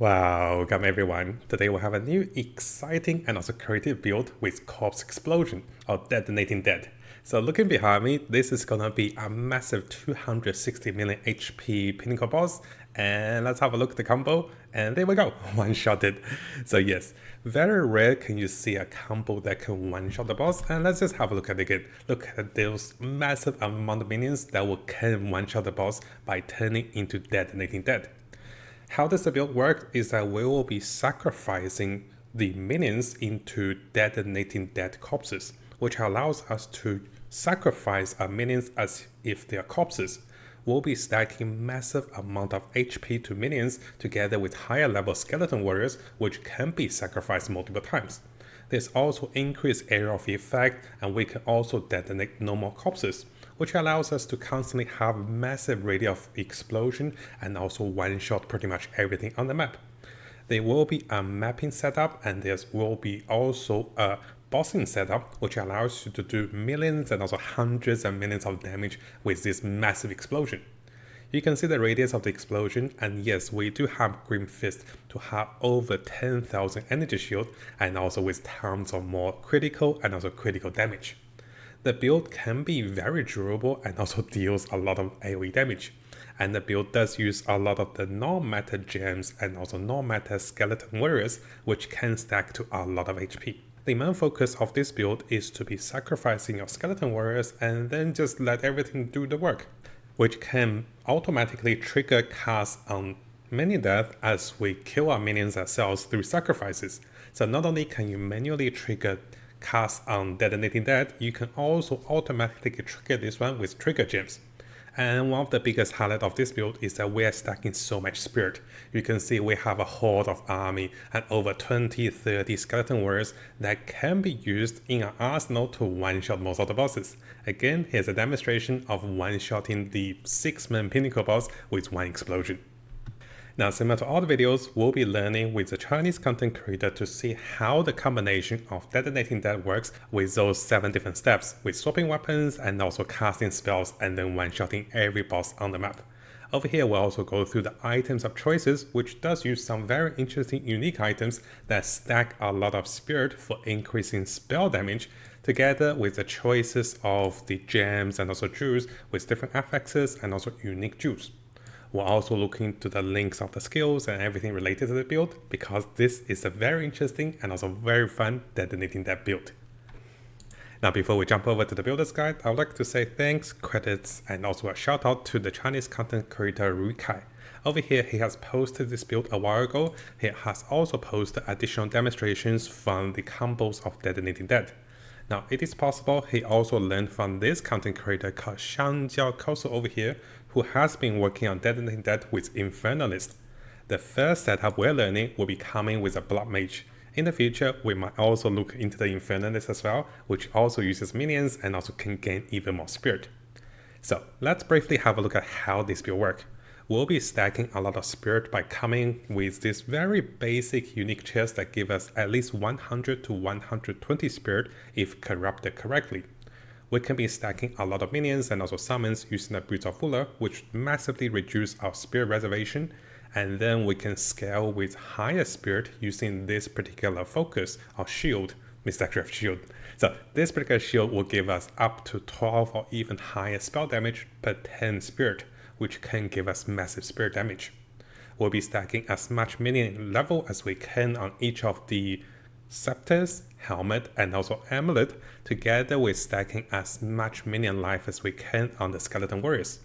Welcome everyone. Today we have a new exciting and also creative build with Corpse Explosion or Detonating Dead. So looking behind me, this is gonna be a massive 260 million HP pinnacle boss, and let's have a look at the combo, and there we go, one-shotted. So yes, very rare can you see a combo that can one-shot the boss, and let's just have a look at it again. Look at those massive amount of minions that can one-shot the boss by turning into Detonating Dead. How does the build work is that we will be sacrificing the minions into Detonating Dead corpses, which allows us to sacrifice our minions as if they are corpses. We'll be stacking massive amount of HP to minions together with higher level skeleton warriors, which can be sacrificed multiple times. There's also increased area of effect, and we can also detonate no more corpses, which allows us to constantly have massive radius of explosion and also one-shot pretty much everything on the map. There will be a mapping setup, and there will be also a bossing setup, which allows you to do millions and also hundreds of millions of damage with this massive explosion. You can see the radius of the explosion, and yes, we do have Grim Fist to have over 10,000 energy shield and also with tons of more critical and also critical damage. The build can be very durable and also deals a lot of AoE damage, and the build does use a lot of the non-meta gems and also non-meta skeleton warriors, which can stack to a lot of HP. The main focus of this build is to be sacrificing your skeleton warriors and then just let everything do the work, which can automatically trigger cast on minion death as we kill our minions ourselves through sacrifices. So not only can you manually trigger cast on Detonating Dead, you can also automatically trigger this one with trigger gems. And one of the biggest highlights of this build is that we are stacking so much spirit. You can see we have a horde of army and over 20-30 skeleton warriors that can be used in an arsenal to one-shot most of the bosses. Again, here's a demonstration of one-shotting the 6-man pinnacle boss with one explosion. Now, similar to all the videos, we'll be learning with the Chinese content creator to see how the combination of Detonating Dead works with those 7 different steps, with swapping weapons and also casting spells and then one-shotting every boss on the map. Over here, we'll also go through the items of choices, which does use some very interesting unique items that stack a lot of spirit for increasing spell damage, together with the choices of the gems and also jewels with different affixes and also unique jewels. We're also looking to the links of the skills and everything related to the build, because this is a very interesting and also very fun Detonating Dead build. Now, before we jump over to the builder's guide, I would like to say thanks, credits, and also a shout out to the Chinese content creator NUKE. Over here, he has posted this build a while ago. He has also posted additional demonstrations from the combos of Detonating Dead. Now, it is possible he also learned from this content creator called Kosyo over here, who has been working on Detonating Dead with Infernalist. The first setup we're learning will be coming with a Blood Mage. In the future, we might also look into the Infernalist as well, which also uses minions and also can gain even more spirit. So let's briefly have a look at how this build works. We'll be stacking a lot of spirit by coming with this very basic unique chest that give us at least 100 to 120 spirit if corrupted correctly. We can be stacking a lot of minions and also summons using the Boots of Ruler, which massively reduce our spirit reservation, and then we can scale with higher spirit using this particular focus or shield, Misdirective Shield. So this particular shield will give us up to 12 or even higher spell damage per 10 spirit, which can give us massive spirit damage. We'll be stacking as much minion level as we can on each of the scepters, helmet, and also amulet, together with stacking as much minion life as we can on the skeleton warriors.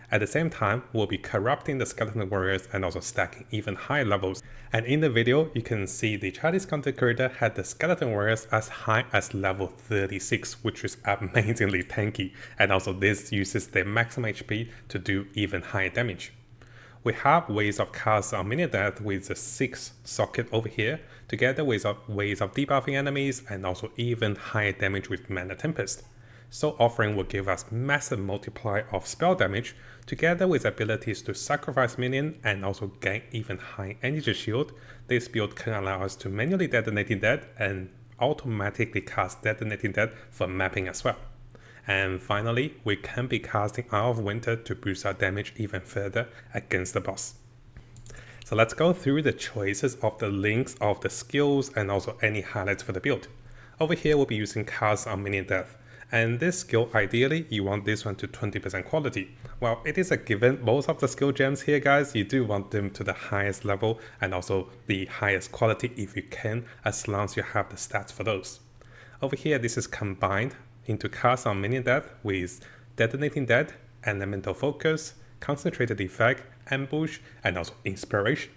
At the same time, we'll be corrupting the skeleton warriors and also stacking even higher levels. And in the video, you can see the Chinese content creator had the skeleton warriors as high as level 36, which is amazingly tanky. And also this uses their maximum HP to do even higher damage. We have ways of cast our minion death with the 6 socket over here, together with ways of debuffing enemies and also even higher damage with Mana Tempest. So offering will give us massive multiply of spell damage, together with abilities to sacrifice minion and also gain even high energy shield. This build can allow us to manually Detonating Dead and automatically cast Detonating Dead for mapping as well. And finally, we can be casting Eye of Winter to boost our damage even further against the boss. So let's go through the choices of the links of the skills and also any highlights for the build. Over here, we'll be using Cast on Minion Death. And this skill, ideally, you want this one to 20% quality. Well, it is a given. Most of the skill gems here, guys, you do want them to the highest level and also the highest quality if you can, as long as you have the stats for those. Over here, this is combined into Cast on Minion Death with Detonating Dead, Elemental Focus, Concentrated Effect, Ambush, and also Inspiration.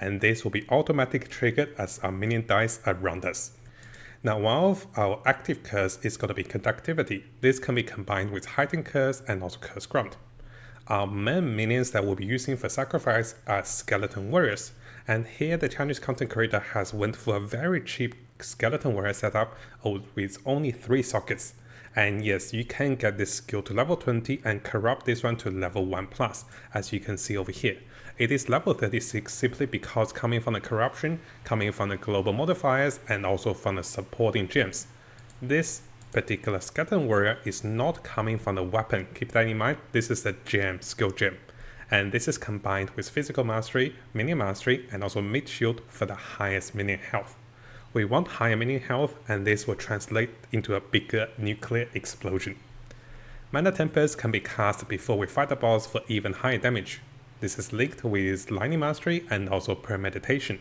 And this will be automatically triggered as our minion dies around us. Now, one of our active curse is going to be Conductivity. This can be combined with Heightened Curse and also Curse Ground. Our main minions that we'll be using for sacrifice are Skeleton Warriors. And here the Chinese content creator has went for a very cheap Skeleton Warrior setup with only 3 sockets. And yes, you can get this skill to level 20 and corrupt this one to level 1+, as you can see over here. It is level 36 simply because coming from the corruption, coming from the global modifiers, and also from the supporting gems. This particular Skeleton Warrior is not coming from the weapon. Keep that in mind. This is the gem, skill gem. And this is combined with Physical Mastery, Minion Mastery, and also Mid Shield for the highest minion health. We want higher minion health, and this will translate into a bigger nuclear explosion. Mana Tempest can be cast before we fight the boss for even higher damage. This is linked with Lightning Mastery and also Premeditation.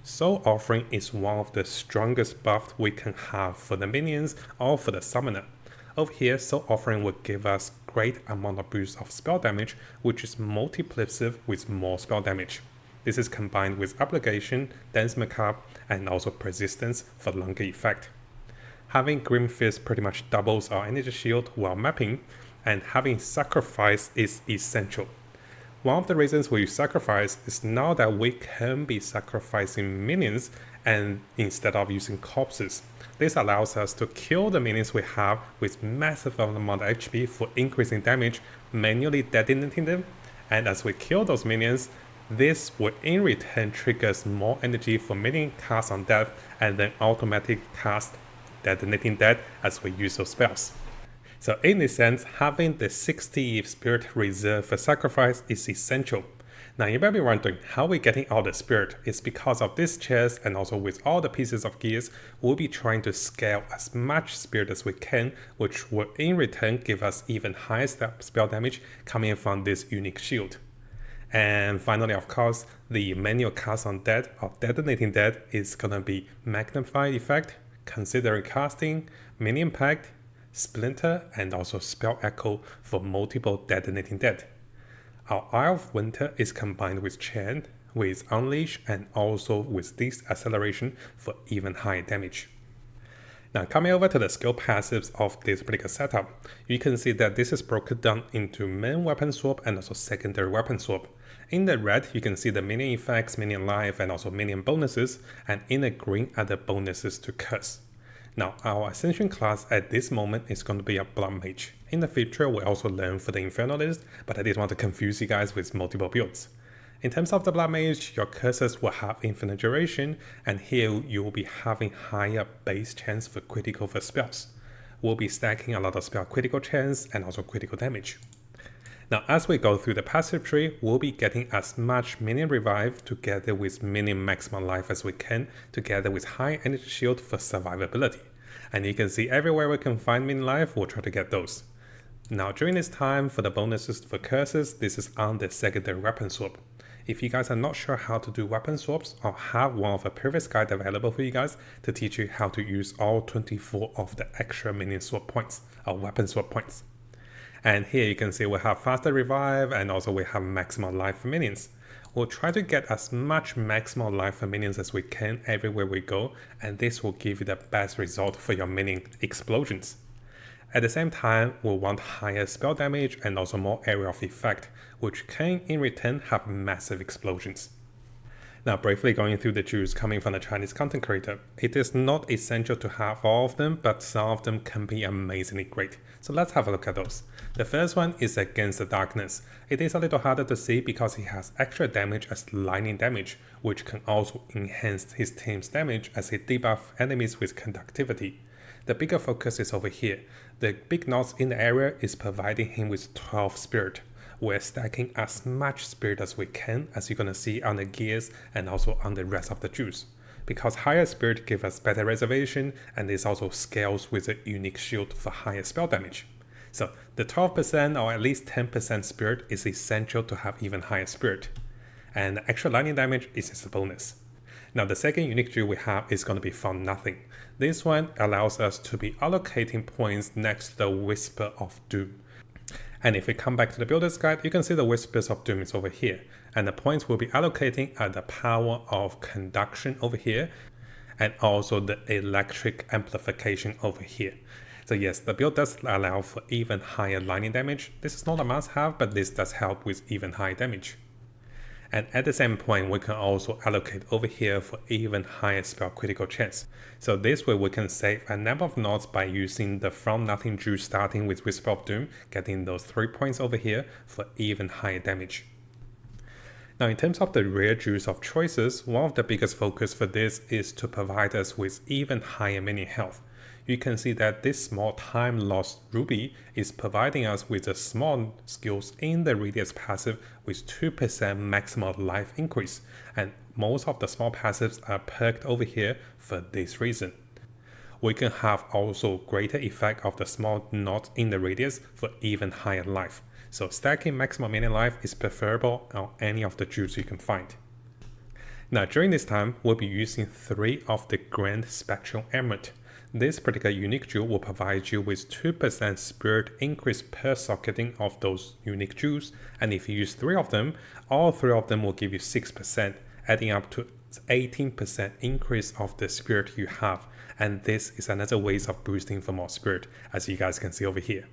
Soul Offering is one of the strongest buffs we can have for the minions or for the summoner. Over here, Soul Offering will give us great amount of boost of spell damage, which is multiplicative with more spell damage. This is combined with Obligation, Dance Macabre, and also Persistence for longer effect. Having Grim Fist pretty much doubles our energy shield while mapping, and having Sacrifice is essential. One of the reasons we use Sacrifice is now that we can be sacrificing minions and instead of using corpses. This allows us to kill the minions we have with massive amount of HP for increasing damage, manually detonating them, and as we kill those minions, this will in return triggers more energy for minion cast on death and then automatic cast Detonating Dead as we use those spells. So in this sense, having the 60 spirit reserve for sacrifice is essential. Now you might be wondering how we're getting all the spirit. It's because of this chest and also with all the pieces of gears, we'll be trying to scale as much spirit as we can, which will in return give us even higher spell damage coming from this unique shield. And finally, of course, the manual cast on dead or Detonating Dead is gonna be Magnified Effect, Considering Casting, Minion Pact, Splinter, and also Spell Echo for multiple Detonating Dead. Our Eye of Winter is combined with Chain, with Unleash, and also with this acceleration for even higher damage. Now coming over to the skill passives of this particular setup, you can see that this is broken down into main weapon swap and also secondary weapon swap. In the red, you can see the minion effects, minion life, and also minion bonuses, and in the green are the bonuses to curse. Now our Ascension class at this moment is going to be a Blood Mage. In the future, we'll also learn for the Infernalist, but I didn't want to confuse you guys with multiple builds. In terms of the Blood Mage, your curses will have infinite duration, and here you will be having higher base chance for critical for spells. We'll be stacking a lot of spell critical chance and also critical damage. Now as we go through the passive tree, we'll be getting as much minion revive together with minion maximum life as we can, together with high energy shield for survivability. And you can see everywhere we can find minion life, we'll try to get those. Now during this time, for the bonuses for curses, this is on the secondary weapon swap. If you guys are not sure how to do weapon swaps, I'll have one of the previous guides available for you guys to teach you how to use all 24 of the extra minion swap points, or weapon swap points. And here you can see we have faster revive and also we have maximum life for minions. We'll try to get as much maximum life for minions as we can everywhere we go, and this will give you the best result for your minion explosions. At the same time, we'll want higher spell damage and also more area of effect, which can in return have massive explosions. Now briefly going through the Jews coming from the Chinese content creator, it is not essential to have all of them, but some of them can be amazingly great. So let's have a look at those. The first one is Against the Darkness. It is a little harder to see because he has extra damage as lightning damage, which can also enhance his team's damage as he debuff enemies with conductivity. The bigger focus is over here. The big knots in the area is providing him with 12 spirit. we're stacking as much spirit as we can, as you're gonna see on the gears and also on the rest of the jewels. Because higher spirit gives us better reservation, and this also scales with a unique shield for higher spell damage. So the 12% or at least 10% spirit is essential to have even higher spirit. And the extra lightning damage is just a bonus. Now the second unique jewel we have is going to be From Nothing. This one allows us to be allocating points next to the Whisper of Doom. And if we come back to the Builder's Guide, you can see the Whispers of Doom is over here. And the points will be allocating at the power of Conduction over here, and also the Electric Amplification over here. So yes, the build does allow for even higher lightning damage. This is not a must-have, but this does help with even higher damage. And at the same point, we can also allocate over here for even higher spell critical chance. So this way we can save a number of nodes by using the From Nothing jewel starting with Whisper of Doom, getting those 3 points over here for even higher damage. Now in terms of the rare jewels of choices, one of the biggest focus for this is to provide us with even higher minion health. You can see that this small time lost ruby is providing us with a small skills in the radius passive with 2% maximum life increase, and most of the small passives are perked over here for this reason. We can have also greater effect of the small nodes in the radius for even higher life. So stacking maximum minion life is preferable on any of the jewels you can find. Now during this time, we'll be using 3 of the Grand Spectral Amulet. This particular unique jewel will provide you with 2% spirit increase per socketing of those unique jewels, and if you use 3 of them, all 3 of them will give you 6%, adding up to 18% increase of the spirit you have, and this is another way of boosting for more spirit, as you guys can see over here.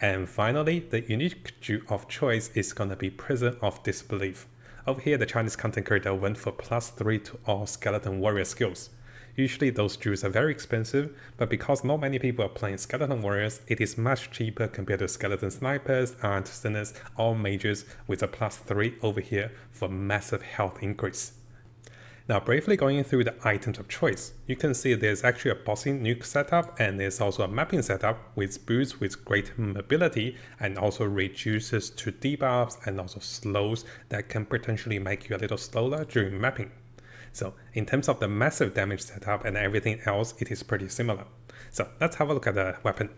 And finally, the unique jewel of choice is going to be Prison of Disbelief. Over here, the Chinese content creator went for +3 to all Skeleton Warrior skills. Usually those jewels are very expensive, but because not many people are playing Skeleton Warriors, it is much cheaper compared to Skeleton Snipers, Artisans, or Mages with a +3 over here for massive health increase. Now briefly going through the items of choice, you can see there's actually a bossing NUKE setup, and there's also a mapping setup with boots with great mobility and also reduces to debuffs and also slows that can potentially make you a little slower during mapping. So in terms of the massive damage setup and everything else, it is pretty similar. So let's have a look at the weapon.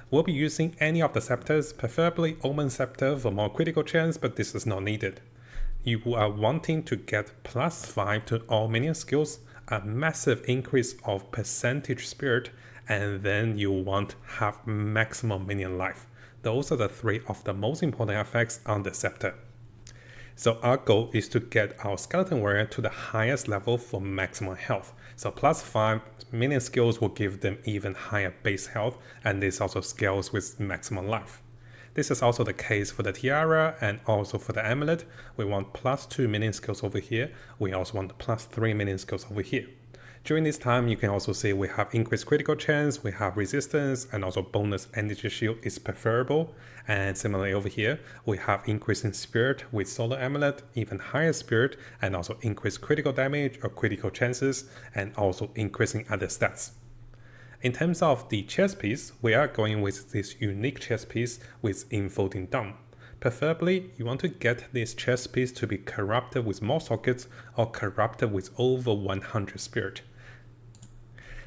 We'll be using any of the scepters, preferably Omen Scepter for more critical chance, but this is not needed. You are wanting to get +5 to all minion skills, a massive increase of percentage spirit, and then you want have maximum minion life. Those are the 3 of the most important effects on the scepter. So our goal is to get our Skeleton Warrior to the highest level for maximum health. So +5 minion skills will give them even higher base health, and this also scales with maximum life. This is also the case for the Tiara and also for the Amulet. We want +2 minion skills over here. We also want +3 minion skills over here. During this time, you can also see we have increased critical chance, we have resistance, and also bonus energy shield is preferable. And similarly over here, we have increase in spirit with Solar Amulet, even higher spirit, and also increased critical damage or critical chances, and also increasing other stats. In terms of the chest piece, we are going with this unique chest piece with Enfolding Dawn. Preferably, you want to get this chest piece to be corrupted with more sockets or corrupted with over 100 spirit.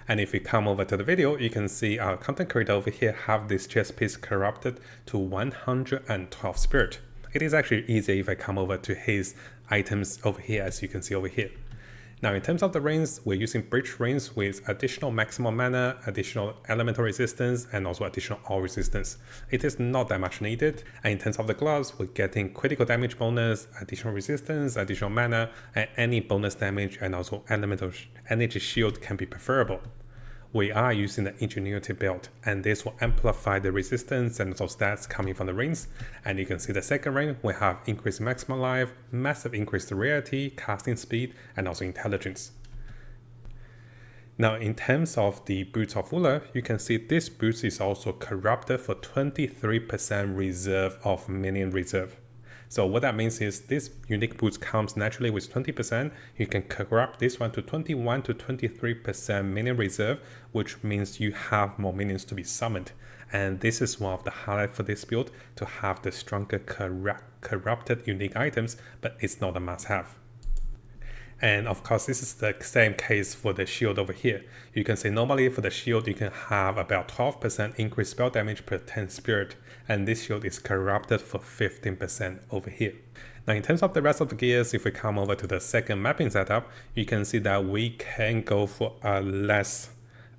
And if we come over to the video, you can see our content creator over here have this chest piece corrupted to 112 spirit. It is actually easier if I come over to his items over here, as you can see over here. Now in terms of the rings, we're using Bridge rings with additional maximum mana, additional elemental resistance, and also additional all resistance. It is not that much needed. And in terms of the gloves, we're getting critical damage bonus, additional resistance, additional mana, and any bonus damage, and also elemental energy shield can be preferable. We are using the Ingenuity build, and this will amplify the resistance and also stats coming from the rings. And you can see the second ring, we have increased maximum life, massive increased rarity, casting speed, and also intelligence. Now in terms of the Boots of Ruler, you can see this boots is also corrupted for 23% reserve of minion reserve. So what that means is this unique boost comes naturally with 20%. You can corrupt this one to 21 to 23% minion reserve, which means you have more minions to be summoned. And this is one of the highlights for this build, to have the stronger corrupted unique items, but it's not a must-have. And of course, this is the same case for the shield over here. You can see normally for the shield, you can have about 12% increased spell damage per 10 spirit. And this shield is corrupted for 15% over here. Now, in terms of the rest of the gears, if we come over to the second mapping setup, you can see that we can go for a less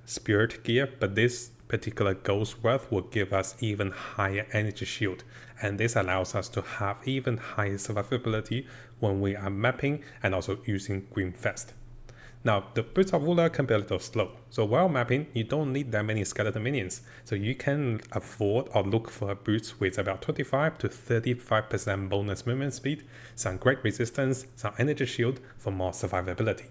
spirit gear, but this particular ghost worth will give us even higher energy shield, and this allows us to have even higher survivability when we are mapping and also using Green Fest. Now, the boots of ruler can be a little slow, so while mapping you don't need that many skeleton minions, so you can afford or look for boots with about 25 to 35% bonus movement speed, some great resistance, some energy shield for more survivability.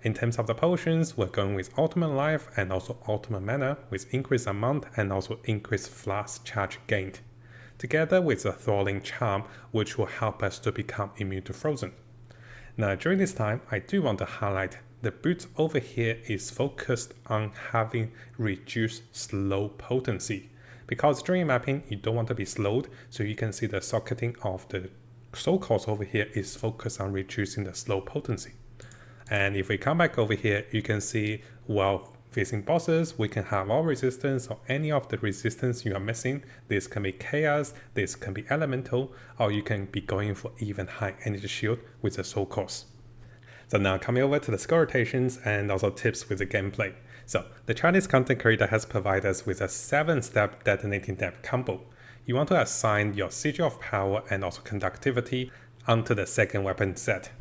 In terms of the potions, we're going with Ultimate Life and also Ultimate Mana with increased amount and also increased flask charge gained, together with the Thralling Charm, which will help us to become immune to Frozen. Now, during this time, I do want to highlight the boot over here is focused on having reduced slow potency, because during mapping you don't want to be slowed, so you can see the socketing of the soul cost over here is focused on reducing the slow potency. And if we come back over here, you can see while facing bosses, we can have all resistance or any of the resistance you are missing. This can be chaos, this can be elemental, or you can be going for even high energy shield with the soul cost. So now coming over to the skill rotations and also tips with the gameplay. So the Chinese content creator has provided us with a 7-step detonating death combo. You want to assign your Sigil of Power and also Conductivity onto the second weapon set.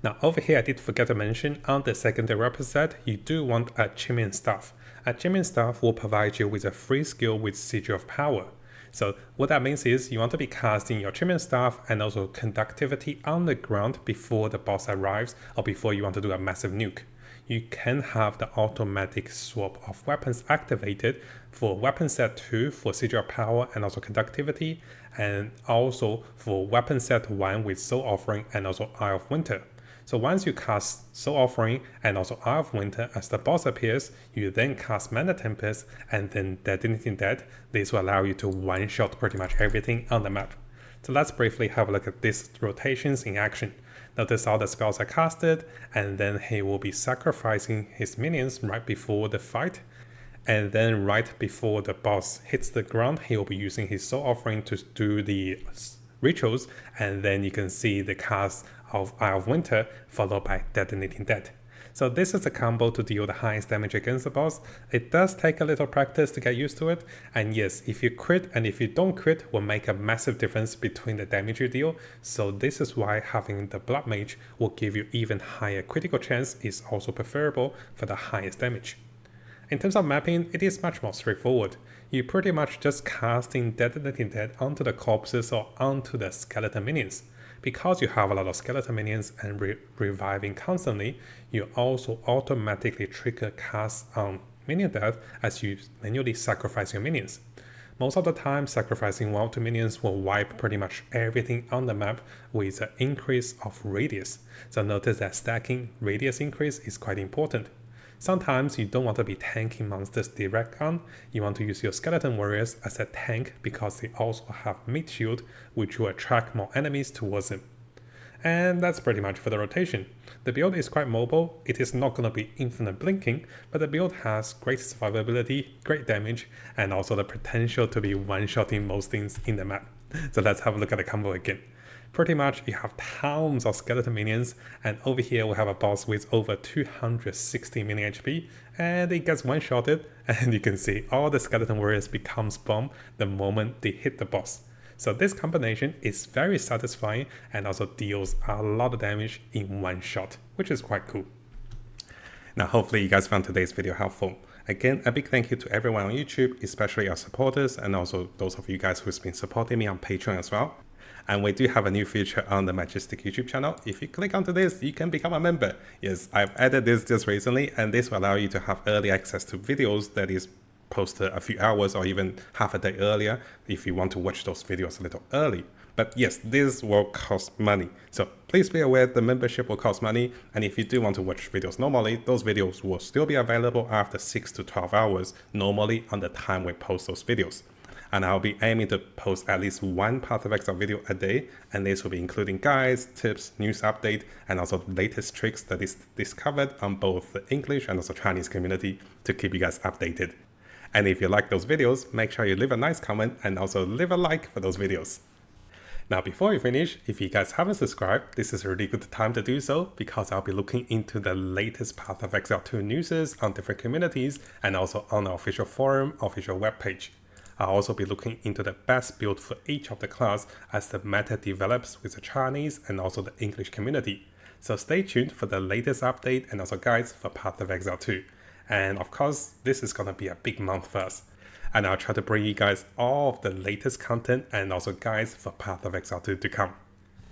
Now over here I did forget to mention, on the secondary weapon set, you do want a Chiming Staff. A Chiming Staff will provide you with a free skill with Sigil of Power. So what that means is you want to be casting your Chiming Staff and also Conductivity on the ground before the boss arrives or before you want to do a massive nuke. You can have the automatic swap of weapons activated for weapon set 2 for Sigil of Power and also Conductivity, and also for weapon set 1 with Soul Offering and also Eye of Winter. So once you cast Soul Offering and also Eye of Winter as the boss appears, you then cast Mana Tempest and then Detonating Death. This will allow you to one-shot pretty much everything on the map. So let's briefly have a look at these rotations in action. Notice all the spells are casted, and then he will be sacrificing his minions right before the fight. And then right before the boss hits the ground, he will be using his Soul Offering to do the rituals, and then you can see the cast of Eye of Winter followed by Detonating Death. So this is a combo to deal the highest damage against the boss. It does take a little practice to get used to it, and yes, if you crit and if you don't crit will make a massive difference between the damage you deal. So this is why having the Blood Mage will give you even higher critical chance is also preferable for the highest damage. In terms of mapping, it is much more straightforward. You pretty much just casting Detonating Death onto the corpses or onto the skeleton minions. Because you have a lot of skeleton minions and reviving constantly, you also automatically trigger cast on minion death as you manually sacrifice your minions. Most of the time, sacrificing 1 or 2 minions will wipe pretty much everything on the map with an increase of radius. So notice that stacking radius increase is quite important. Sometimes you don't want to be tanking monsters direct on, you want to use your skeleton warriors as a tank because they also have mid shield, which will attract more enemies towards them. And that's pretty much for the rotation. The build is quite mobile, it is not going to be infinite blinking, but the build has great survivability, great damage, and also the potential to be one-shotting most things in the map. So let's have a look at the combo again. Pretty much you have tons of skeleton minions, and over here we have a boss with over 260 minion HP, and it gets one-shotted, and you can see all the skeleton warriors becomes bomb the moment they hit the boss. So this combination is very satisfying and also deals a lot of damage in one shot, which is quite cool. Now hopefully you guys found today's video helpful. Again, a big thank you to everyone on YouTube, especially our supporters, and also those of you guys who's been supporting me on Patreon as well. And we do have a new feature on the Mattjestic YouTube channel. If you click onto this, you can become a member. Yes, I've added this just recently, and this will allow you to have early access to videos that is posted a few hours or even half a day earlier if you want to watch those videos a little early. But yes, this will cost money. So please be aware the membership will cost money. And if you do want to watch videos normally, those videos will still be available after 6 to 12 hours, normally on the time we post those videos. And I'll be aiming to post at least one Path of Exile video a day, and this will be including guides, tips, news update, and also the latest tricks that is discovered on both the English and also Chinese community to keep you guys updated. And if you like those videos, make sure you leave a nice comment and also leave a like for those videos. Now, before we finish, if you guys haven't subscribed, this is a really good time to do so because I'll be looking into the latest Path of Exile 2 news on different communities and also on our official forum, official webpage. I'll also be looking into the best build for each of the class as the meta develops with the Chinese and also the English community. So stay tuned for the latest update and also guides for Path of Exile 2. And of course, this is gonna be a big month for us. And I'll try to bring you guys all of the latest content and also guides for Path of Exile 2 to come.